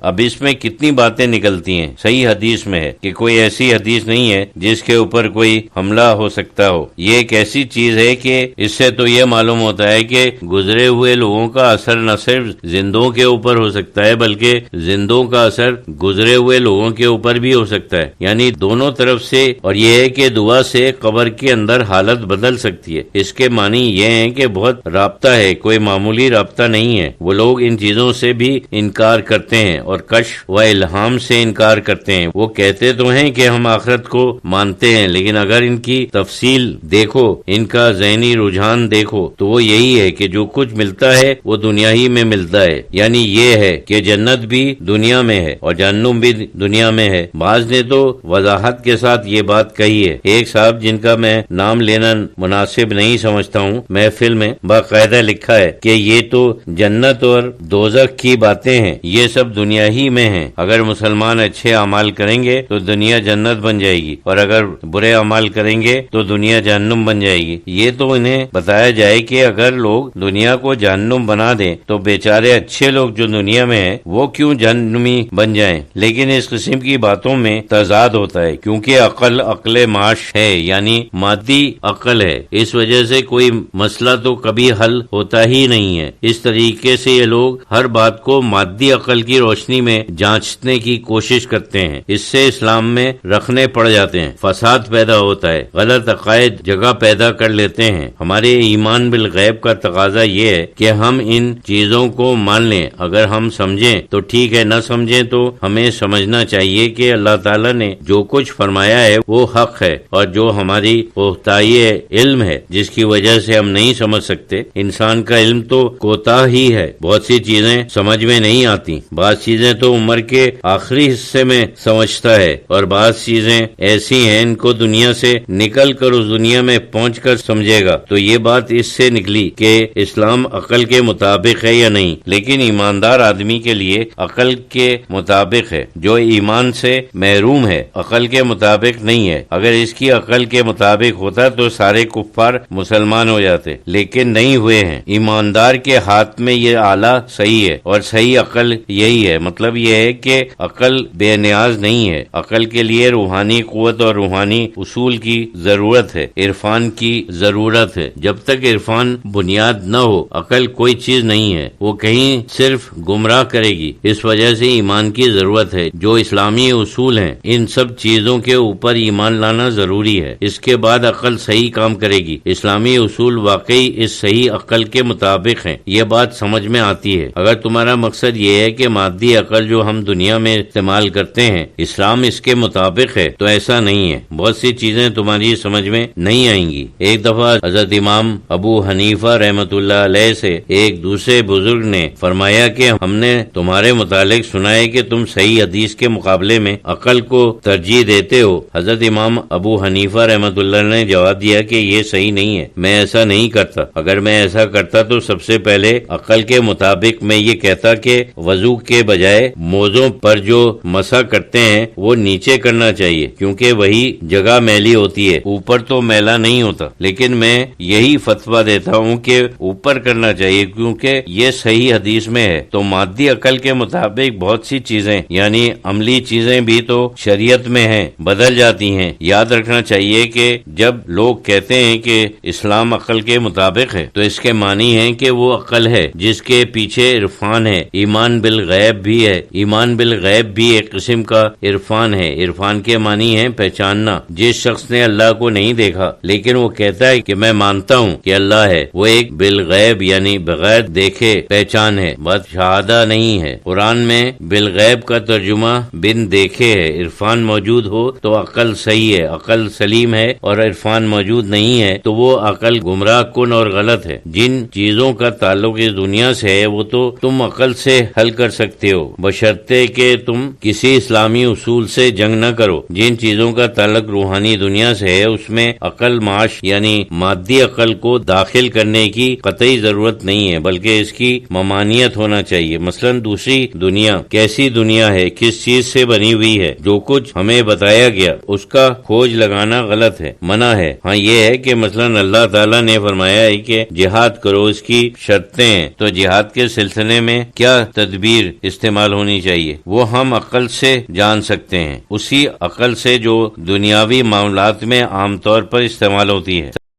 اب اس میں کتنی باتیں نکلتی ہیں. صحیح حدیث میں ہے کہ کوئی ایسی حدیث نہیں ہے جس کے اوپر کوئی حملہ ہو سکتا ہو. یہ ایک ایسی چیز ہے کہ اس سے تو یہ معلوم ہوتا ہے کہ گزرے ہوئے لوگوں کا اثر نہ صرف زندوں کے اوپر ہو سکتا ہے بلکہ زندوں کا اثر گزرے ہوئے لوگوں کے اوپر بھی ہو سکتا ہے، یعنی دونوں طرف سے. اور یہ ہے کہ دعا سے قبر کے اندر حالت بدل سکتی ہے. اس کے معنی یہ ہیں کہ بہت رابطہ ہے، کوئی معمولی رابطہ نہیں ہے. وہ لوگ ان چیزوں سے بھی انکار کرتے ہیں اور کشف و الہام سے انکار کرتے ہیں. وہ کہتے تو ہیں کہ ہم آخرت کو مانتے ہیں، لیکن اگر ان کی تفصیل دیکھو، ان کا ذہنی رجحان دیکھو تو وہ یہی ہے کہ جو کچھ ملتا ہے وہ دنیا ہی میں ملتا ہے. یعنی یہ ہے کہ جنت بھی دنیا میں ہے اور جہنم بھی دنیا میں ہے. بعض نے تو وضاحت کے ساتھ یہ بات کہی ہے. ایک صاحب جن کا میں نام لینا مناسب نہیں سمجھتا ہوں، محفل میں باقاعدہ لکھا ہے کہ یہ تو جنت اور دوزخ کی باتیں ہیں، یہ سب دنیا ہی میں ہیں. اگر مسلمان اچھے اعمال کریں گے تو دنیا جنت بن جائے گی اور اگر برے اعمال کریں گے تو دنیا جہنم بن جائے گی. یہ تو انہیں بتایا جائے کہ اگر لوگ دنیا کو جہنم بنا دیں تو بیچارے اچھے لوگ جو دنیا میں ہیں وہ کیوں جہنمی بن جائیں. لیکن اس قسم کی باتوں میں تضاد ہوتا ہے کیونکہ عقل معاش ہے، یعنی مادی عقل ہے. اس وجہ سے کوئی مسئلہ تو کبھی حل ہوتا ہی نہیں ہے. اس طریقے سے یہ لوگ ہر بات کو مادی عقل کی روشنی میں جانچنے کی کوشش کرتے ہیں. اس سے اسلام میں رکھنے پڑ جاتے ہیں، فساد پیدا ہوتا ہے، غلط عقائد جگہ پیدا کر لیتے ہیں. ہمارے ایمان بالغیب کا تقاضا یہ ہے کہ ہم ان چیزوں کو مان لیں. اگر ہم سمجھیں تو ٹھیک ہے، نہ سمجھیں تو ہمیں سمجھنا چاہیے کہ اللہ تعالیٰ نے جو کچھ فرمایا ہے وہ حق ہے اور جو ہماری کوتاہی علم ہے جس کی وجہ سے ہم نہیں سمجھ سکتے. انسان کا علم تو کوتاہ ہی ہے، بہت سی چیزیں سمجھ میں نہیں آتی. بعض چیزیں تو عمر کے آخری حصے میں سمجھتا ہے اور بعض چیزیں ایسی ہیں ان کو دنیا سے نکل کر اس دنیا میں پہنچ کر سمجھے گا. تو یہ بات اس سے نکلی کہ اسلام عقل کے مطابق ہے یا نہیں. لیکن ایماندار آدمی کے لیے عقل کے مطابق ہے، جو ایمان سے محروم ہے عقل کے مطابق نہیں ہے. اگر اس کی عقل کے مطابق ہوتا تو سارے کفار مسلمان ہو جاتے، لیکن نہیں ہوئے ہیں. ایماندار کے ہاتھ میں یہ آلہ صحیح ہے اور صحیح عقل یہی ہے. مطلب یہ ہے کہ عقل بے نیاز نہیں ہے، عقل کے لیے روحانی قوت اور روحانی اصول کی ضرورت ہے، عرفان کی ضرورت ہے. جب تک عرفان بنیاد نہ ہو عقل کوئی چیز نہیں ہے، وہ کہیں صرف گمراہ کرے گی. اس وجہ سے ایمان کی ضرورت ہے. جو اسلامی اصول ہیں ان سب چیزوں کے اوپر ایمان لانا ضروری ہے، اس کے بعد عقل صحیح کام کرے گی. اسلامی اصول واقعی اس صحیح عقل کے مطابق ہیں، یہ بات سمجھ میں آتی ہے. اگر تمہارا مقصد یہ ہے کہ مادی عقل جو ہم دنیا میں استعمال کرتے ہیں اسلام اس کے مطابق ہے تو ایسا نہیں ہے. بہت سی چیزیں تمہاری سمجھ میں نہیں آئیں گی. ایک دفعہ حضرت امام ابو حنیفہ رحمۃ اللہ علیہ سے ایک دوسرے بزرگ نے فرمایا کہ ہم نے تمہارے متعلق سنا ہے کہ تم صحیح حدیث کے مقابلے میں عقل کو ترجیح دیتے ہو. حضرت امام ابو حنیفہ رحمۃ اللہ نے جواب دیا کہ یہ صحیح نہیں ہے، میں ایسا نہیں کرتا. اگر میں ایسا کرتا تو سب سے پہلے عقل کے مطابق میں یہ کہتا کہ وضو کے بجائے موزوں پر جو مسح کرتے ہیں وہ نیچے کرنا چاہیے کیونکہ وہی جگہ میلی ہوتی ہے، اوپر تو میلا نہیں ہوتا. لیکن میں یہی فتویٰ دیتا ہوں کہ اوپر کرنا چاہیے کیونکہ یہ صحیح حدیث میں ہے. تو مادی عقل کے مطابق بہت سی چیزیں یعنی عملی چیزیں بھی تو شریعت میں ہیں، بدل جاتی ہیں. یاد رکھنا چاہیے کہ جب لوگ کہتے ہیں کہ اسلام عقل کے مطابق ہے تو اس کے معنی ہے کہ وہ عقل ہے جس کے پیچھے عرفان ہے. ایمان بالغیب بھی ہے، ایمان بالغیب بھی ایک قسم کا عرفان ہے. عرفان کے معنی ہے پہچاننا. جس شخص نے اللہ کو نہیں دیکھا لیکن وہ کہتا ہے کہ میں مانتا ہوں کہ اللہ ہے، وہ ایک بالغیب یعنی بغیر دیکھے پہچان ہے، بس شہادہ نہیں ہے. قرآن میں بالغیب کا ترجمہ بن دیکھے ہے. عرفان موجود ہو تو عقل صحیح ہے، عقل سلیم ہے، اور عرفان موجود نہیں ہے تو وہ عقل گمراہ کن اور غلط ہے. جن چیزوں کا تعلق اس دنیا سے ہے وہ تو تم عقل سے حل کر سکتے ہو بشرطے کہ تم کسی اسلامی اصول سے جنگ نہ کرو. جن چیزوں کا تعلق روحانی دنیا سے ہے اس میں عقل معاش یعنی مادی عقل کو داخل کرنے کی قطعی ضرورت نہیں ہے بلکہ اس کی ممانعت ہونا چاہیے. مثلا دوسری دنیا کیسی دنیا ہے، کس چیز سے بنی ہوئی ہے، جو کچھ ہمیں بتایا گیا اس کا کھوج لگانا غلط ہے، منع ہے. ہاں یہ ہے کہ مثلا اللہ تعالیٰ نے فرمایا ہے کہ جہاد کرو، اس کی شرطیں ہیں. تو جہاد کے سلسلے میں کیا تدبیر استعمال استعمال ہونی چاہیے وہ ہم عقل سے جان سکتے ہیں، اسی عقل سے جو دنیاوی معاملات میں عام طور پر استعمال ہوتی ہے۔